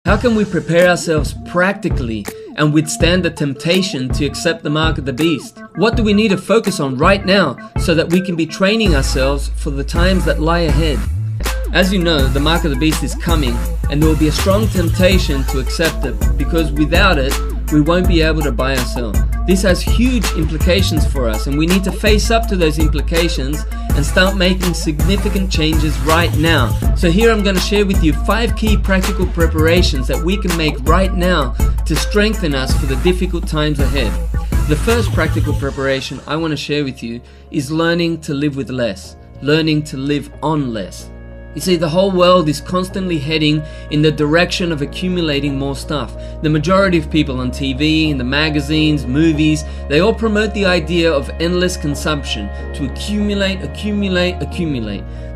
How can we prepare ourselves practically and withstand the temptation to accept the mark of the beast? What do we need to focus on right now so that we can be training ourselves for the times that lie ahead? As you know, the mark of the beast is coming, and there will be a strong temptation to accept it, because without it, we won't be able to buy or sell. This has huge implications for us, and we need to face up to those implications and start making significant changes right now. So here I'm going to share with you 5 key practical preparations that we can make right now to strengthen us for the difficult times ahead. The first practical preparation I want to share with you is learning to live with less, learning to live on less. You see, the whole world is constantly heading in the direction of accumulating more stuff. The majority of people on TV, in the magazines, movies, they all promote the idea of endless consumption, to accumulate.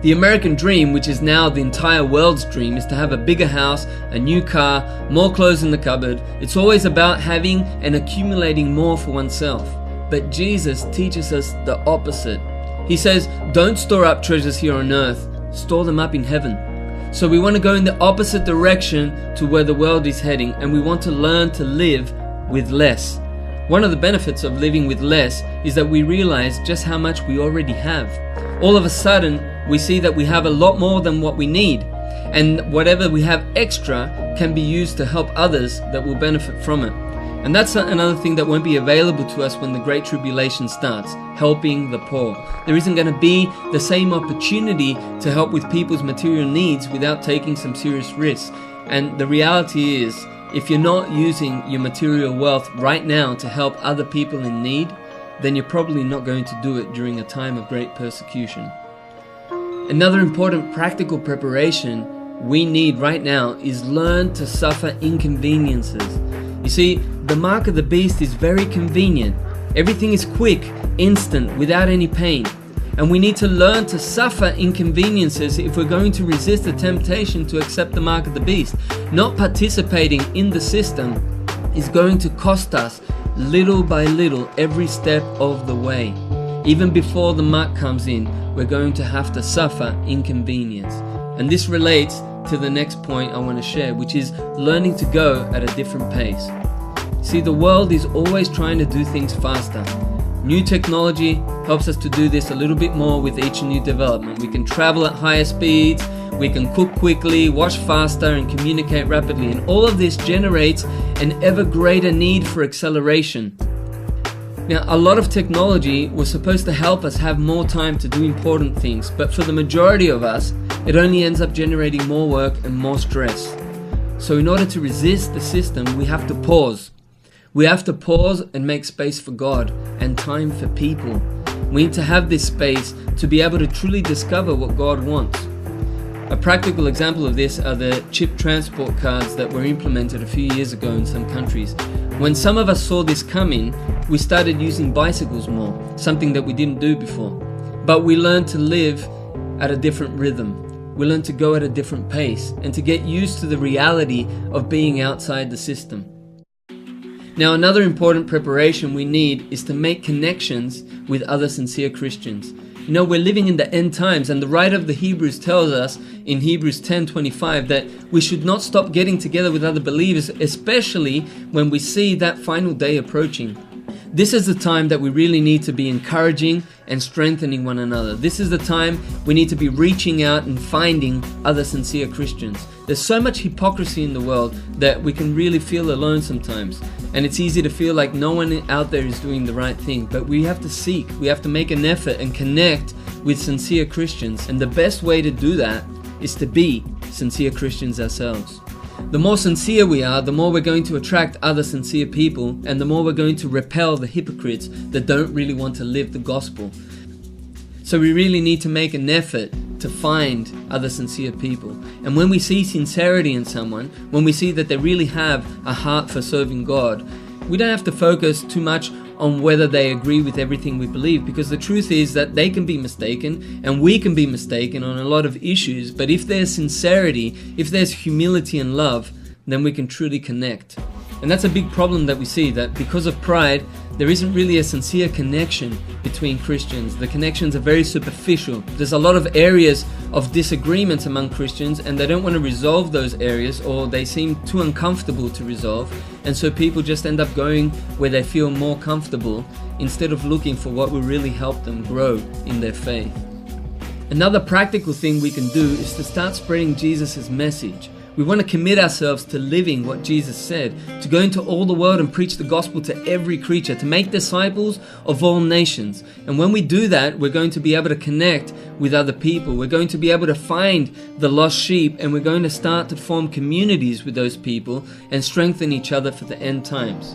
The American dream, which is now the entire world's dream, is to have a bigger house, a new car, more clothes in the cupboard. It's always about having and accumulating more for oneself. But Jesus teaches us the opposite. He says, don't store up treasures here on earth, store them up in heaven. So we want to go in the opposite direction to where the world is heading, and we want to learn to live with less. One of the benefits of living with less is that we realize just how much we already have. All of a sudden, we see that we have a lot more than what we need, and whatever we have extra can be used to help others that will benefit from it. And that's another thing that won't be available to us when the Great Tribulation starts, helping the poor. There isn't going to be the same opportunity to help with people's material needs without taking some serious risks. And the reality is, if you're not using your material wealth right now to help other people in need, then you're probably not going to do it during a time of great persecution. Another important practical preparation we need right now is learn to suffer inconveniences. You see, the mark of the beast is very convenient. Everything is quick, instant, without any pain. And we need to learn to suffer inconveniences if we're going to resist the temptation to accept the mark of the beast. Not participating in the system is going to cost us little by little every step of the way. Even before the mark comes in, we're going to have to suffer inconvenience. And this relates to the next point I want to share, which is learning to go at a different pace. See, the world is always trying to do things faster. New technology helps us to do this a little bit more with each new development. We can travel at higher speeds, we can cook quickly, wash faster, and communicate rapidly. And all of this generates an ever greater need for acceleration. Now, a lot of technology was supposed to help us have more time to do important things, but for the majority of us, it only ends up generating more work and more stress. So in order to resist the system, we have to pause. We have to pause and make space for God and time for people. We need to have this space to be able to truly discover what God wants. A practical example of this are the chip transport cards that were implemented a few years ago in some countries. When some of us saw this coming, we started using bicycles more, something that we didn't do before. But we learned to live at a different rhythm. We learned to go at a different pace and to get used to the reality of being outside the system. Now, another important preparation we need is to make connections with other sincere Christians. You know, we're living in the end times, and the writer of the Hebrews tells us in Hebrews 10:25 that we should not stop getting together with other believers, especially when we see that final day approaching. This is the time that we really need to be encouraging and strengthening one another. This is the time we need to be reaching out and finding other sincere Christians. There's so much hypocrisy in the world that we can really feel alone sometimes. And it's easy to feel like no one out there is doing the right thing. But we have to seek, we have to make an effort and connect with sincere Christians. And the best way to do that is to be sincere Christians ourselves. The more sincere we are, the more we're going to attract other sincere people, and the more we're going to repel the hypocrites that don't really want to live the gospel. So we really need to make an effort to find other sincere people. And when we see sincerity in someone, when we see that they really have a heart for serving God, we don't have to focus too much on whether they agree with everything we believe, because the truth is that they can be mistaken and we can be mistaken on a lot of issues. But if there's sincerity, if there's humility and love, then we can truly connect. And that's a big problem that we see, that because of pride, there isn't really a sincere connection between Christians. The connections are very superficial. There's a lot of areas of disagreement among Christians, and they don't want to resolve those areas, or they seem too uncomfortable to resolve. And so people just end up going where they feel more comfortable instead of looking for what will really help them grow in their faith. Another practical thing we can do is to start spreading Jesus' message. We want to commit ourselves to living what Jesus said, to go into all the world and preach the gospel to every creature, to make disciples of all nations. And when we do that, we're going to be able to connect with other people. We're going to be able to find the lost sheep, and we're going to start to form communities with those people and strengthen each other for the end times.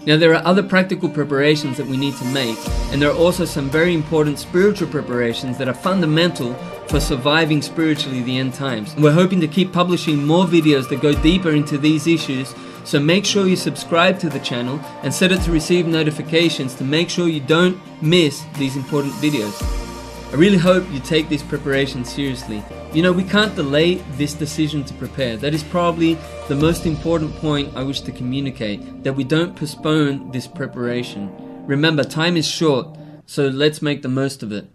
Now, there are other practical preparations that we need to make, and there are also some very important spiritual preparations that are fundamental for surviving spiritually the end times. And we're hoping to keep publishing more videos that go deeper into these issues, so make sure you subscribe to the channel and set it to receive notifications to make sure you don't miss these important videos. I really hope you take these preparations seriously. You know, we can't delay this decision to prepare. That is probably the most important point I wish to communicate, that we don't postpone this preparation. Remember, time is short, so let's make the most of it.